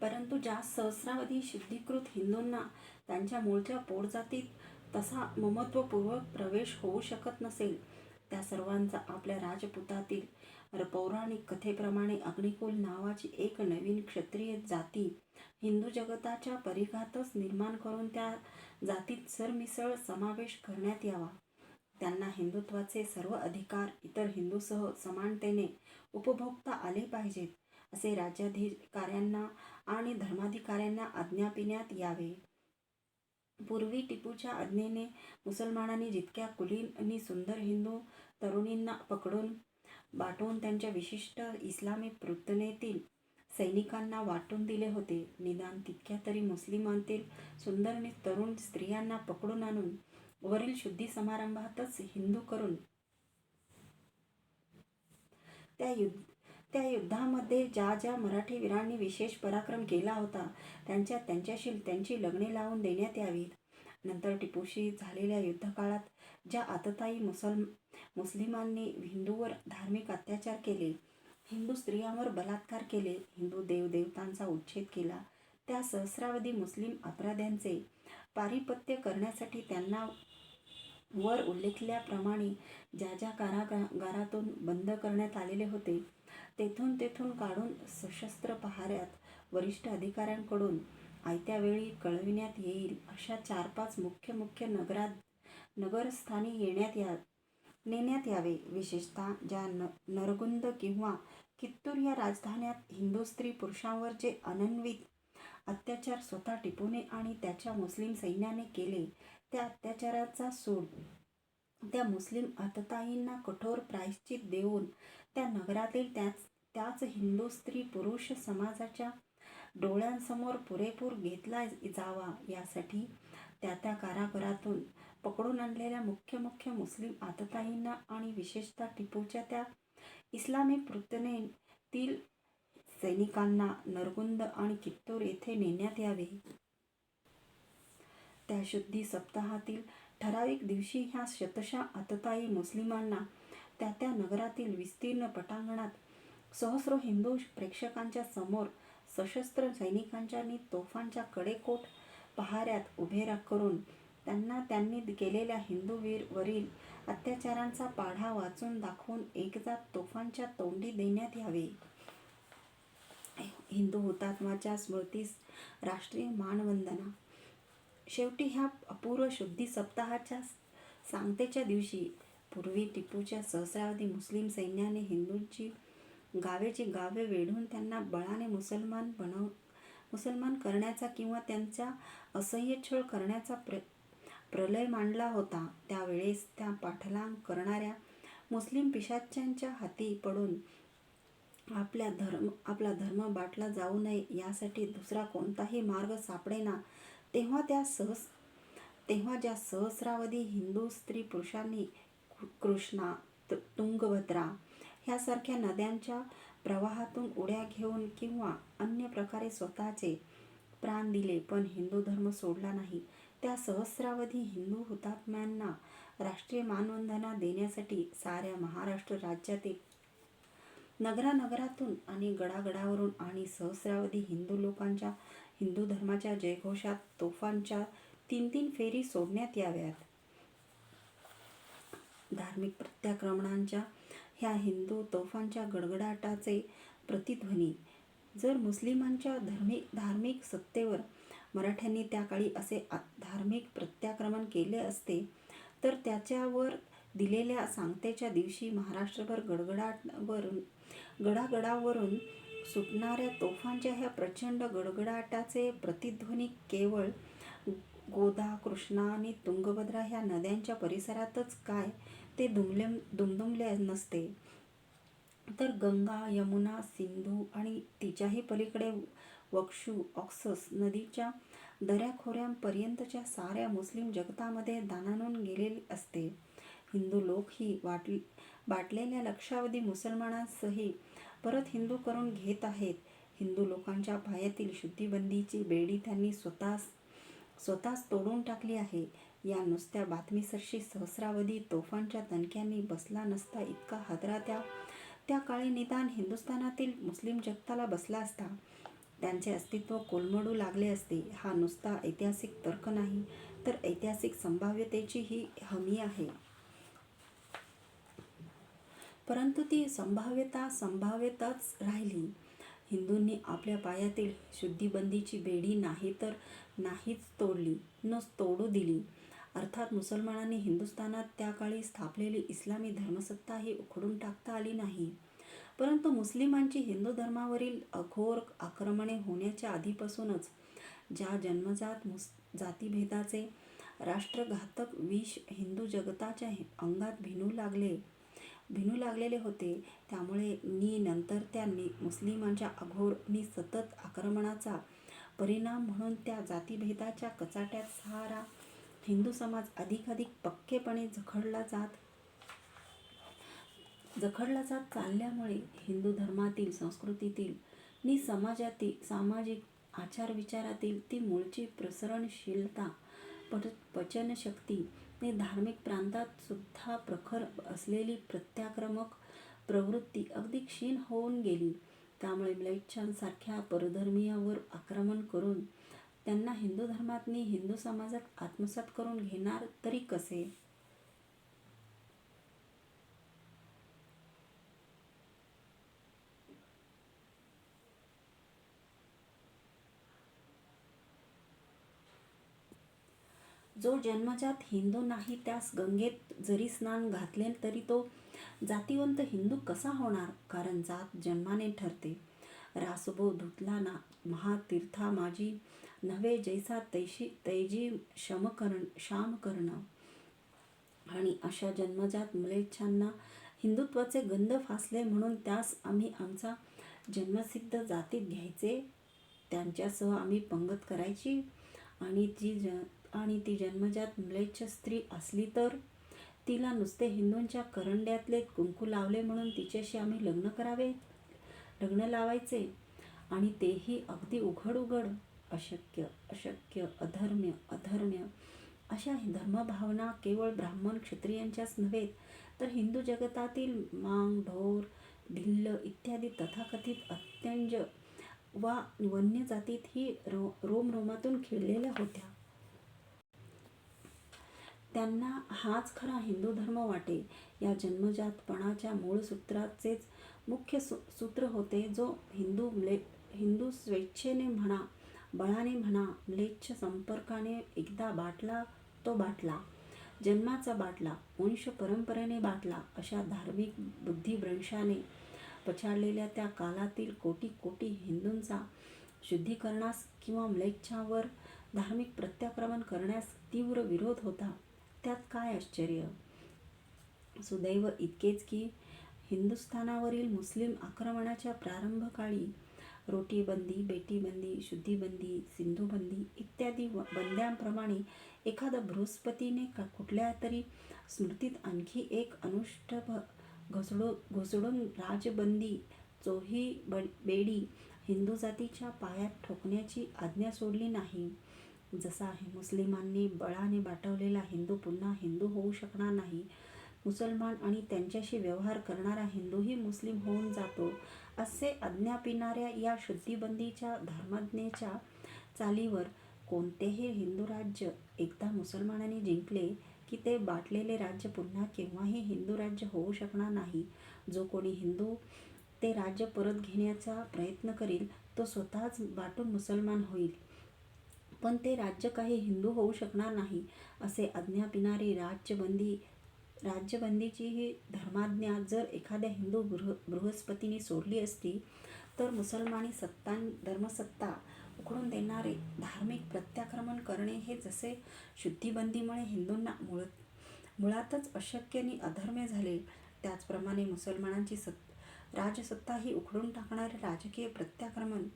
परंतु ज्या सहस्रावधी शुद्धीकृत हिंदूंना त्यांच्या मूळच्या पोटजातीत तसा ममत्वपूर्वक प्रवेश होऊ शकत नसेल, त्या सर्वांचा आपल्या राजपुतातील पौराणिक कथेप्रमाणे अग्निकुल नावाची एक नवीन क्षत्रिय जाती हिंदू जगताच्या परिघातच निर्माण करून त्या जातीत सरमिसळ समावेश करण्यात यावा. त्यांना हिंदुत्वाचे सर्व अधिकार इतर हिंदूसह समानतेने उपभोगता आले पाहिजेत, असे राज्याधिकाऱ्यांना आणि धर्माधिकाऱ्यांना आज्ञापिण्यात यावे. पूर्वी टिपूच्या आज्ञेने मुसलमानांनी जितक्या कुलीन आणि सुंदर हिंदू तरुणींना पकडून बाटून त्यांच्या विशिष्ट इस्लामी प्रवृत्तीतील सैनिकांना वाटून दिले होते, निदान तितक्या तरी मुस्लिमांतील सुंदर आणि तरुण स्त्रियांना पकडून आणून वरील शुद्धी समारंभातच हिंदू करून त्या युद्धामध्ये ज्या ज्या मराठी वीरांनी विशेष पराक्रम केला होता त्यांच्याशी त्यांची लग्ने लावून देण्यात यावीत. नंतर टिपूशी झालेल्या युद्धकाळात ज्या आततायी मुस्लिमांनी हिंदूवर धार्मिक अत्याचार केले, हिंदू स्त्रियांवर बलात्कार केले, हिंदू देवदेवतांचा उच्छेद केला, त्या सहस्रावधी मुस्लिम अपराध्यांचे पारिपत्य करण्यासाठी त्यांना वर उल्लेखल्याप्रमाणे ज्या ज्या कारागारातून बंद करण्यात आलेले होते तेथून काढून सशस्त्र पहाऱ्यात वरिष्ठ अधिकाऱ्यांकडून आयत्या वेळी कळविण्यात येईल अशा 4-5 मुख्य नगरस्थानी नेण्यात यावे. विशेषतः ज्या नरगुंद किंवा कित्तूर या राजधान्यात हिंदू स्त्री पुरुषांवर जे अनन्वित अत्याचार स्वतः टिपूने आणि त्याच्या मुस्लिम सैन्याने केले, त्या अत्याचाराचा सूड त्या मुस्लिम आततायींना कठोर प्रायश्चित देऊन त्या नगरातील त्याच हिंदू स्त्री पुरुष समाजाच्या डोळ्यांसमोर पुरेपूर घेतला जावा, यासाठी त्या कारागृहातून पकडून आणलेल्या मुख्य मुस्लिम आततायींना आणि विशेषतः टिपूच्या त्या इस्लामी प्रवृत्तीतील सैनिकांना नरगुंद आणि कित्तूर येथे नेण्यात यावे. त्या शुद्धी सप्ताहातील ठराविक दिवशी ह्या शतशः आततायी मुस्लिमांना त्या नगरातील विस्तीर्ण पटांगणात सहस्रो हिंदू प्रेक्षकांच्या समोर सशस्त्र सैनिकांच्या आणि तोफांच्या कडेकोट पहाऱ्यात उभे करून त्यांनी केलेल्या हिंदू वरील अत्याचारांचा पाढा वाचून दाखवून एकजात तोफांच्या तोंडी देण्यात यावे. हिंदू हुतात्म्याच्या स्मृतीस राष्ट्रीय मानवंदना. शेवटी ह्या अपूर्व शुद्धी सप्ताहाच्या सांगतेच्या दिवशी पूर्वी टिपूच्या सहस्रावधी मुस्लिम सैन्याने हिंदूंची गावे वेढून त्यांना बळाने मुसलमान करण्याचा किंवा त्यांचा असह्य छळ करण्याचा प्रलय मांडला होता, त्यावेळेस त्या पाठलाग करणाऱ्या मुस्लिम पिशाच्यांच्या हाती पडून आपला धर्म बाटला जाऊ नये यासाठी दुसरा कोणताही मार्ग सापडेना, तेव्हा ज्या सहस्रावधी हिंदू स्त्री पुरुषांनी कृष्णा, तुंगभद्रा ह्यासारख्या नद्यांच्या प्रवाहातून उड्या घेऊन किंवा अन्य प्रकारे स्वतःचे प्राण दिले पण हिंदू धर्म सोडला नाही, त्या सहस्रावधी हिंदू हुतात्म्यांना राष्ट्रीय मानवंदना देण्यासाठी साऱ्या महाराष्ट्र राज्यातील नगरातून आणि गडावरून आणि सहस्रावधी हिंदू लोकांच्या हिंदू धर्माच्या जयघोषात तोफांच्या 3 फेरी सोडण्यात याव्यात. धार्मिक प्रत्याक्रमणांच्या ह्या हिंदू तोफांच्या गडगडाटाचे प्रतिध्वनी जर मुस्लिमांच्या धार्मिक सत्तेवर मराठ्यांनी त्या काळी असे धार्मिक प्रत्याक्रमण केले असते, तर त्याच्यावर दिलेल्या सांगतेच्या दिवशी महाराष्ट्रभर गडागडावरून सुटणाऱ्या तोफांच्या ह्या प्रचंड गडगडाटाचे प्रतिध्वनी केवळ गोदा, कृष्णा आणि तुंगभद्रा ह्या नद्यांच्या परिसरातच काय ते दुमदुमले नसते, तर गंगा, यमुना, सिंधू आणि तिच्याही पलीकडे वक्षू, ऑक्सस नदीच्या दऱ्याखोऱ्यांपर्यंतच्या साऱ्या मुस्लिम जगतामध्ये दाणाणून गेलेली असते. हिंदू लोक ही बाटलेल्या लक्षावधी मुसलमानांसही परत हिंदू करून घेत आहेत. हिंदू लोकांच्या पायातील शुद्धीबंदीची बेडी त्यांनी स्वतःच तोडून टाकली आहे. या नुसत्या बातमीसरशी सहस्रावधी तोफांच्या दणक्यांनी बसला नसता इतका हादरा त्या काळी निदान हिंदुस्थानातील मुस्लिम जगताला बसला असता. त्यांचे अस्तित्व कोलमडू लागले असते. हा नुसता ऐतिहासिक तर्क नाही, तर ऐतिहासिक संभाव्यतेची ही हमी आहे. परंतु ती संभाव्यता संभाव्यताच राहिली. हिंदूंनी आपल्या पायातील शुद्धीबंदीची बेडी नाही तर नाहीच तोडली, न तोडू दिली. अर्थात मुसलमानांनी हिंदुस्थानात त्या काळी स्थापलेली इस्लामी धर्मसत्ताही उखडून टाकता आली नाही. परंतु मुस्लिमांची हिंदू धर्मावरील अघोर आक्रमणे होण्याच्या आधीपासूनच ज्या जन्मजात जातीभेदाचे राष्ट्रघातक विष हिंदू जगताच्या अंगात भिनू लागलेले होते, त्यामुळे नंतर त्यांनी मुस्लिमांच्या अघोर सतत आक्रमणाचा परिणाम म्हणून त्या जातीभेदाच्या कचाट्यात सारा हिंदू समाज अधिकाधिक पक्केपणे जखडला जात चालल्यामुळे हिंदू धर्मातील, संस्कृतीतील नि समाजातील, सामाजिक आचारविचारातील ती मूळची प्रसरणशीलता, पचनशक्ती नि धार्मिक प्रांतात सुद्धा प्रखर असलेली प्रत्याक्रमक प्रवृत्ती अगदी क्षीण होऊन गेली. त्यामुळे म्लेच्छांसारख्या परधर्मीयांवर आक्रमण करून त्यांना हिंदू धर्मात नि हिंदू समाजात आत्मसात करून घेणार तरी कसे? जो जन्मजात हिंदू नाही, त्यास गंगेत जरी स्नान घातले तरी तो जातिवंत हिंदू कसा होणार? कारण जात जन्माने ठरते. रासबो धुतला ना महातीर्था माझी, नव्हे जैसा तैजी शाम कर्ण. आणि अशा जन्मजात म्लेच्छांना हिंदुत्वाचे गंध फासले म्हणून त्यास आम्ही आमचा जन्मसिद्ध जातीत घ्यायचे, त्यांच्यासह आम्ही पंगत करायची. आणि ती जन्मजात म्लेच्छ स्त्री असली तर तिला नुसते हिंदूंच्या करंड्यातले कुंकू लावले म्हणून तिच्याशी आम्ही लग्न लावायचे, आणि तेही अगदी उघड. अशक्य, अधर्म्य अशा धर्मभावना केवळ ब्राह्मण क्षत्रियांच्याच नव्हे, तर हिंदू जगतातील मांग, ढोर, भिल्ल इत्यादी तथाकथित अत्यंज वा वन्य जातीतही रोमातून खिळलेल्या होत्या. त्यांना हाच खरा हिंदू धर्म वाटे. या जन्मजातपणाच्या मूळ सूत्राचेच मुख्य सूत्र होते, जो हिंदू स्वेच्छेने म्हणा, बळाने म्हणा, म्लेच्छ संपर्काने एकदा बाटला तो बाटला, जन्माचा बाटला, वंश परंपरेने बाटला. अशा धार्मिक बुद्धिभ्रंशाने पछाडलेल्या त्या कालातील कोटी हिंदूंचा शुद्धीकरणास किंवा म्लेच्छांवर धार्मिक प्रत्याक्रमण करण्यास तीव्र विरोध होता. त्यात काय आश्चर्य? सुदैव इतकेच की हिंदुस्थानावरील मुस्लिम आक्रमणाच्या प्रारंभकाळी रोटीबंदी, बेटीबंदी, शुद्धीबंदी, सिंधुबंदी इत्यादी बंद्यांप्रमाणे एखाद्या बृहस्पतीने कुठल्या तरी स्मृतीत आणखी एक अनुष्ठभ घोसडून राजबंदी, चोही बेडी हिंदू जातीच्या पायात ठोकण्याची आज्ञा सोडली नाही. जसा मुस्लिमांनी बळाने बाटवलेला हिंदू पुन्हा हिंदू होऊ शकणार नाही, मुसलमान आणि त्यांच्याशी व्यवहार करणारा हिंदूही मुस्लिम होऊन जातो, असे आज्ञा पिणाऱ्या या शुद्धीबंदीच्या धर्माज्ञेच्या चालीवर कोणतेही हिंदू राज्य एकदा मुसलमानांनी जिंकले की ते बाटलेले राज्य पुन्हा केव्हाही हिंदू राज्य होऊ शकणार नाही. जो कोणी हिंदू ते राज्य परत घेण्याचा प्रयत्न करील, तो स्वतःच बाटून मुसलमान होईल, पण ते राज्य काही हिंदू होऊ शकणार नाही. असे आज्ञा पिणारी राज्यबंदीची ही धर्माज्ञा जर एखाद्या हिंदू बृहस्पतीने सोडली असती, तर मुसलमानी धर्मसत्ता उखडून देणारे धार्मिक प्रत्याक्रमण करणे हे जसे शुद्धीबंदीमुळे हिंदूंना मुळातच अशक्य आणि अधर्म्य झाले, त्याचप्रमाणे मुसलमानांची राजसत्ताही उखडून टाकणारे राजकीय प्रत्याक्रमण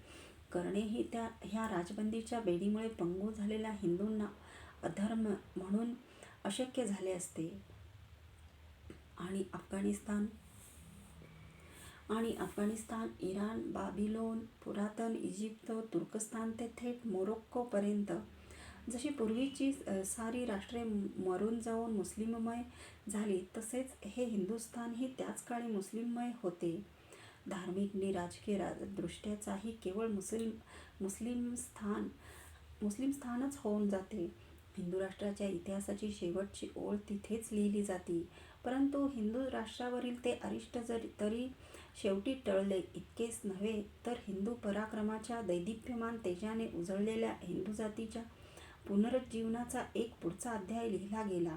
करणेही ह्या राजबंदीच्या बेडीमुळे पंगू झालेल्या हिंदूंना अधर्म म्हणून अशक्य झाले असते. आणि अफगाणिस्तान, इराण, बाबिलोन, पुरातन इजिप्त, तुर्कस्तान ते थेट मोरोक्कोपर्यंत जशी पूर्वीची सारी राष्ट्रे मरून जाऊन मुस्लिममय झाली, तसेच हे हिंदुस्थानही त्याच काळी मुस्लिममय होते. धार्मिक आणि राजकीय दृष्ट्याचाही केवळ मुस्लिम स्थानच होऊन जाते. हिंदू राष्ट्राच्या इतिहासाची शेवटची ओळ तिथेच लिहिली जाते. परंतु हिंदू राष्ट्रावरील ते अरिष्ट तरी शेवटी टळले. इतकेच नव्हे तर हिंदू पराक्रमाच्या दैदिप्यमान तेजाने उजळलेल्या हिंदू जातीच्या पुनरुज्जीवनाचा एक पुढचा अध्याय लिहिला गेला.